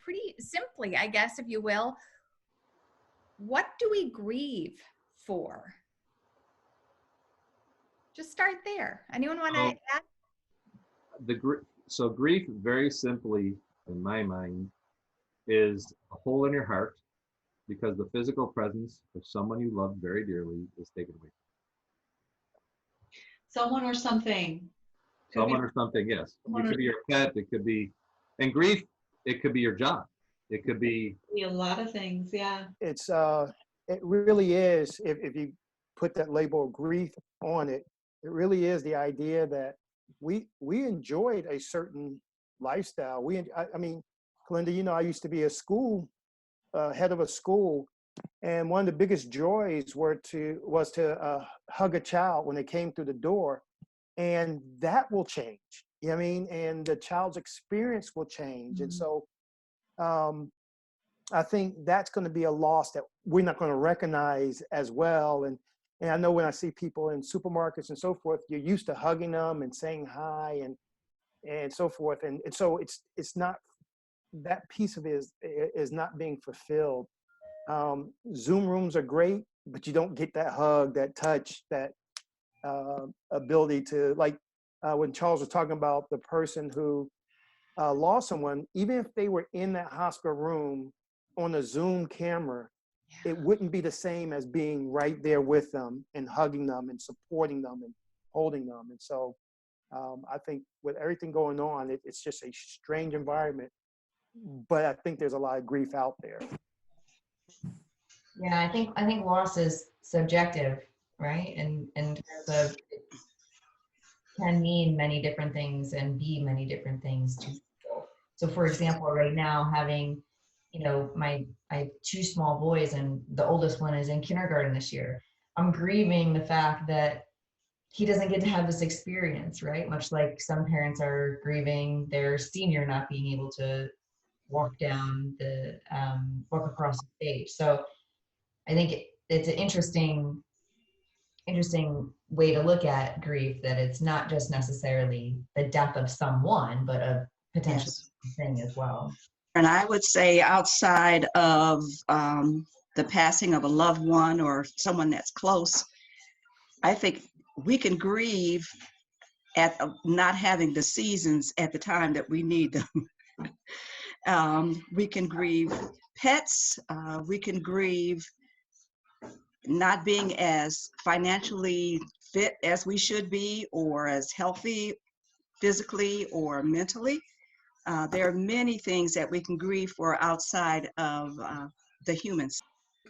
pretty simply, I guess, if you will, what do we grieve for? Just start there. Anyone want to add? So grief, very simply, in my mind, is a hole in your heart because the physical presence of someone you love very dearly is taken away. Someone or something. Someone or something, yes. It could be your pet. It could be, and grief, it could be your job. It could be a lot of things, yeah. It really is, if you put that label of grief on it, it really is the idea that we enjoyed a certain lifestyle. I mean, Glenda, you know, I used to be head of a school, and one of the biggest joys was to hug a child when they came through the door, and that will change. You know what I mean? And the child's experience will change. Mm-hmm. And so I think that's going to be a loss that we're not going to recognize as well. And I know when I see people in supermarkets and so forth, you're used to hugging them and saying hi and so forth. And so it's not, that piece of it is not being fulfilled. Zoom rooms are great, but you don't get that hug, that touch, that ability to, like when Charles was talking about the person who lost someone, even if they were in that hospital room on a Zoom camera, it wouldn't be the same as being right there with them and hugging them and supporting them and holding them. And so I think with everything going on, it's just a strange environment, but I think there's a lot of grief out there. Yeah, I think loss is subjective, right? And in terms of, it can mean many different things and be many different things to people. So for example, right now having, you know, I have 2 small boys and the oldest one is in kindergarten this year. I'm grieving the fact that he doesn't get to have this experience, right? Much like some parents are grieving their senior not being able to walk across the stage. So I think it's an interesting way to look at grief, that it's not just necessarily the death of someone, but a potential thing as well. And I would say outside of the passing of a loved one or someone that's close, I think we can grieve at not having the seasons at the time that we need them. We can grieve pets. We can grieve not being as financially fit as we should be, or as healthy physically or mentally. There are many things that we can grieve for outside of the humans.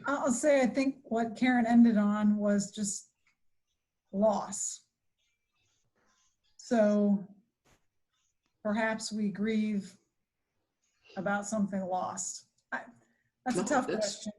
I'll say, I think what Karen ended on was just loss. So perhaps we grieve about something lost. That's a tough question.